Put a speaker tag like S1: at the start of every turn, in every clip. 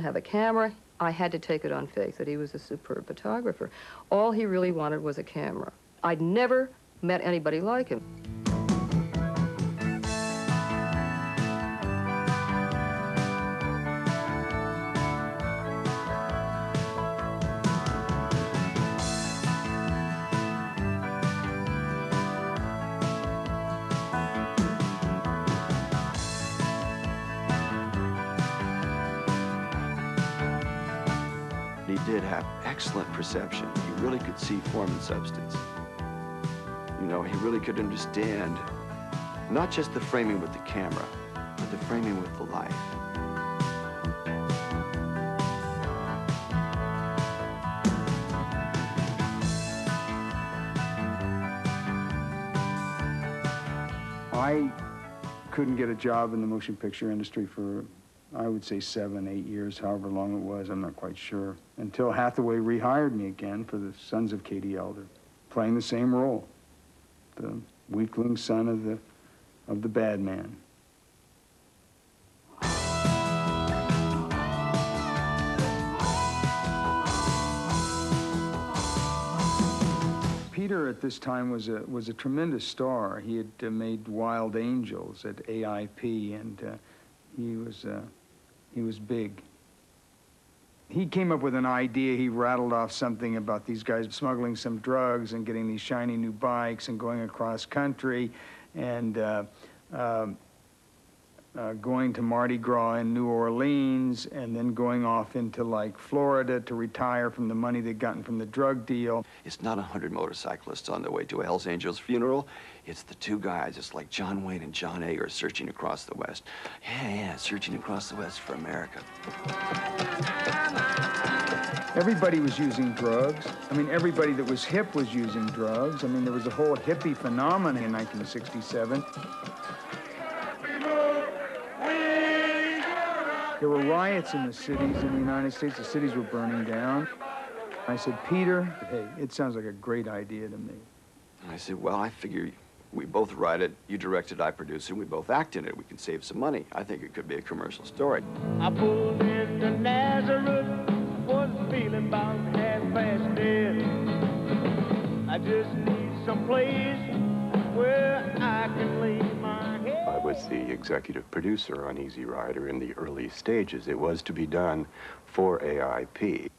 S1: Have a camera. I had to take it on faith that he was a superb photographer. All he really wanted was a camera. I'd never met anybody like him.
S2: He did have excellent perception. He really could see form and substance. You know, he really could understand not just the framing with the camera, but the framing with the life.
S3: I couldn't get a job in the motion picture industry for, I would say, 7, 8 years, however long it was, I'm not quite sure, until Hathaway rehired me again for The Sons of Katie Elder, playing the same role, the weakling son of the bad man. Peter at this time was a tremendous star. He had made Wild Angels at AIP, and he was big. He came up with an idea. He rattled off something about these guys smuggling some drugs and getting these shiny new bikes and going across country and going to Mardi Gras in New Orleans and then going off into, like, Florida to retire from the money they'd gotten from the drug deal.
S2: It's not 100 motorcyclists on their way to a Hells Angels funeral. It's the two guys. It's like John Wayne and John Ager searching across the West. Yeah, searching across the West for America.
S3: Everybody was using drugs. I mean, everybody that was hip was using drugs. I mean, there was a whole hippie phenomenon in 1967. There were riots in the cities in the United States. The cities were burning down. I said, Peter, hey, it sounds like a great idea to me.
S2: And I said, well, I figure we both write it, you direct it, I produce it, we both act in it. We can save some money. I think it could be a commercial story.
S4: I pulled into Nazareth, wasn't feeling about half-past dead. I just need some place where I can lay my head.
S5: I was the executive producer on Easy Rider in the early stages. It was to be done for AIP.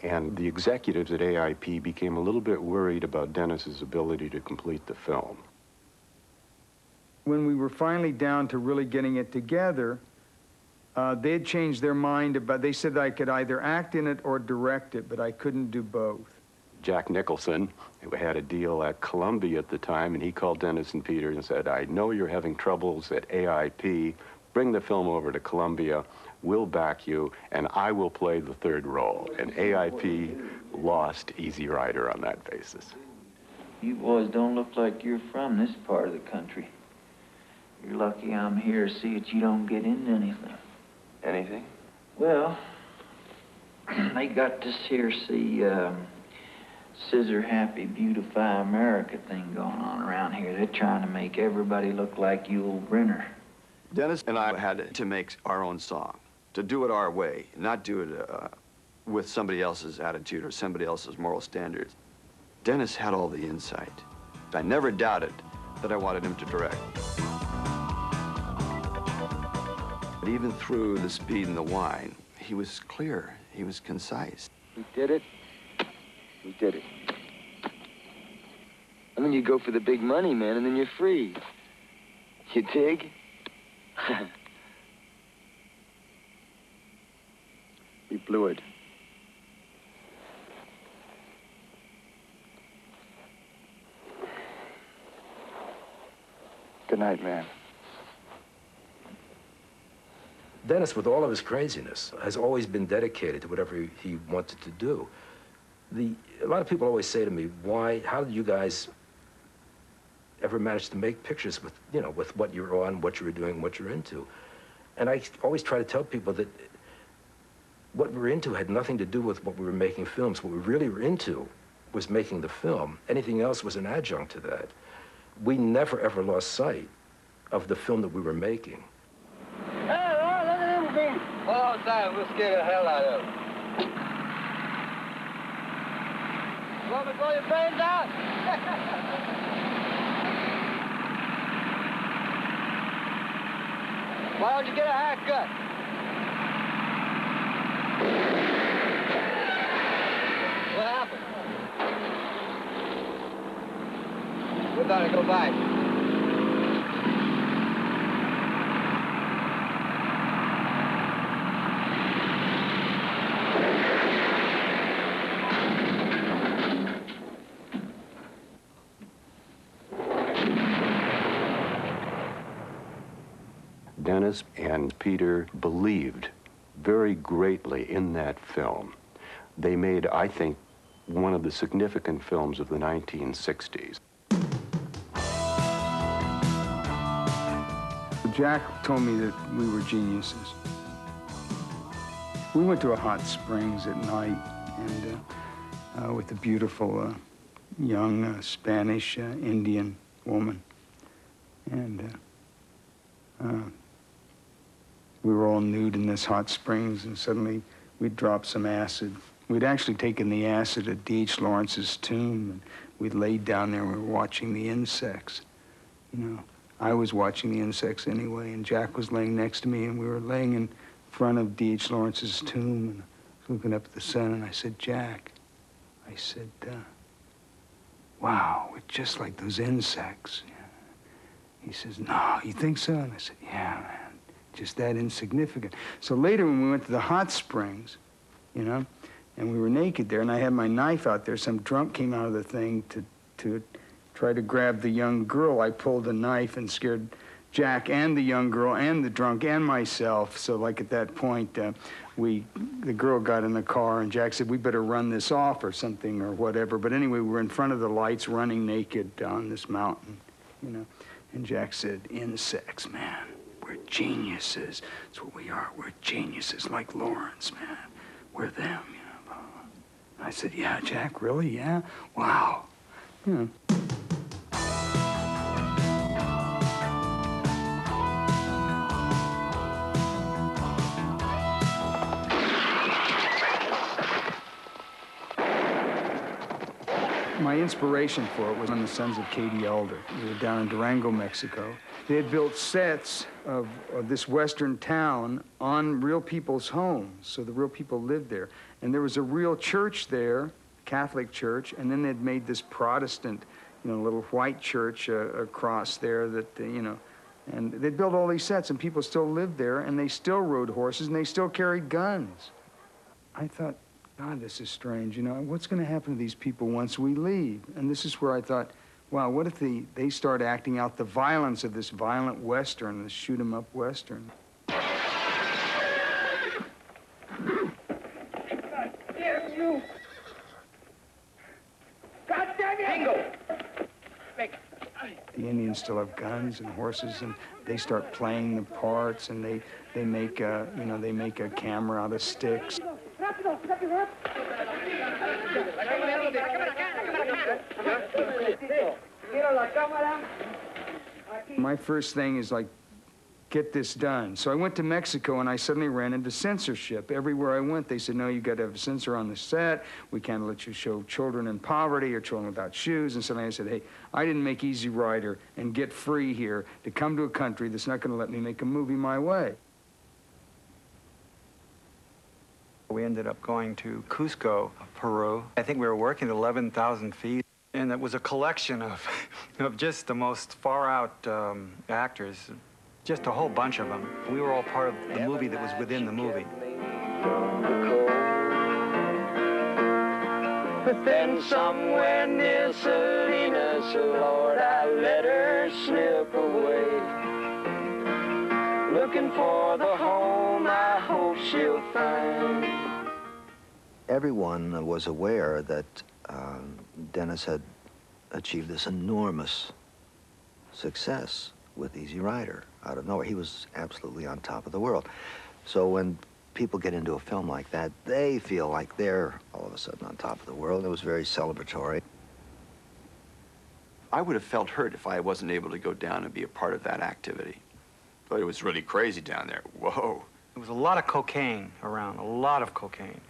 S5: And the executives at AIP became a little bit worried about Dennis's ability to complete the film.
S3: When we were finally down to really getting it together, they had changed their mind about, they said I could either act in it or direct it, but I couldn't do both.
S5: Jack Nicholson, who had a deal at Columbia at the time, and he called Dennis and Peter and said, I know you're having troubles at AIP. Bring the film over to Columbia. We'll back you, and I will play the third role. And AIP lost Easy Rider on that basis.
S6: You boys don't look like you're from this part of the country. You're lucky I'm here to see that you don't get into anything.
S2: Anything?
S6: Well, they got this here, see, Scissor Happy Beautify America thing going on around here. They're trying to make everybody look like Yul Brynner.
S2: Dennis and I had to make our own song, to do it our way, not do it with somebody else's attitude or somebody else's moral standards. Dennis had all the insight. I never doubted that I wanted him to direct. But even through the speed and the wine, he was clear, he was concise.
S7: We did it. We did it. And then you go for the big money, man, and then you're free. You dig? We blew it. Good night, man.
S8: Dennis, with all of his craziness, has always been dedicated to whatever he wanted to do. A lot of people always say to me, how did you guys ever manage to make pictures with, with what you were on, what you were doing, what you're into? And I always try to tell people that what we were into had nothing to do with what we were making films. What we really were into was making the film. Anything else was an adjunct to that. We never, ever lost sight of the film that we were making.
S4: Hey, look at him,
S7: Hold on tight, we'll scare the hell out of him. You want me to blow your brains out? Why don't you get a haircut? What happened? We better go back.
S5: Dennis and Peter believed very greatly in that film. They made, I think, one of the significant films of the 1960s.
S3: Jack told me that we were geniuses. We went to a hot springs at night and with a beautiful young Spanish Indian woman. And we were all nude in this hot springs, and suddenly we'd dropped some acid. We'd actually taken the acid at D.H. Lawrence's tomb, and we'd laid down there and we were watching the insects. You know, I was watching the insects anyway, and Jack was laying next to me, and we were laying in front of D.H. Lawrence's tomb, and looking up at the sun, and I said, Jack, I said, wow, we're just like those insects. He says, no, you think so? And I said, yeah, man. Just that insignificant. So later when we went to the hot springs, you know, and we were naked there, and I had my knife out there, some drunk came out of the thing to try to grab the young girl. I pulled a knife and scared Jack and the young girl and the drunk and myself. So like at that point, the girl got in the car, and Jack said, we better run this off or something or whatever. But anyway, we were in front of the lights running naked down this mountain, you know. And Jack said, insects, man. We're geniuses. That's what we are. We're geniuses like Lawrence, man. We're them, you know. Blah, blah. I said, yeah, Jack, really? Yeah? Wow. You know. My inspiration for it was on the Sons of Katie Elder. We were down in Durango, Mexico. They had built sets of this western town on real people's homes, so the real people lived there. And there was a real church there, Catholic church, and then they'd made this Protestant, you know, little white church across there that, you know, and they'd built all these sets, and people still lived there, and they still rode horses, and they still carried guns. I thought, God, this is strange, you know, what's going to happen to these people once we leave? And this is where I thought, wow, what if they start acting out the violence of this violent Western, this shoot-'em-up Western?
S4: God damn you! God damn you! Bingo!
S3: The Indians still have guns and horses, and they start playing the parts, and they make a, you know, they make a camera out of sticks. My first thing is like, get this done. So I went to Mexico, and I suddenly ran into censorship. Everywhere I went, they said, no, you got to have a censor on the set. We can't let you show children in poverty or children without shoes. And suddenly I said, hey, I didn't make Easy Rider and get free here to come to a country that's not going to let me make a movie my way.
S9: We ended up going to Cusco, Peru. I think we were working at 11,000 feet, and it was a collection of, of just the most far-out actors, just a whole bunch of them. We were all part of the movie that was within the movie.
S4: But then somewhere near Salinas, Lord, I let her slip away. Looking for the home I hope she'll find.
S10: Everyone was aware that Dennis had achieved this enormous success with Easy Rider out of nowhere. He was absolutely on top of the world. So when people get into a film like that, they feel like they're all of a sudden on top of the world. It was very celebratory.
S2: I would have felt hurt if I wasn't able to go down and be a part of that activity. But it was really crazy down there. Whoa.
S9: There was a lot of cocaine around, a lot of cocaine.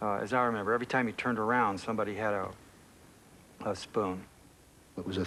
S9: As I remember, every time he turned around, somebody had a spoon.
S10: It was a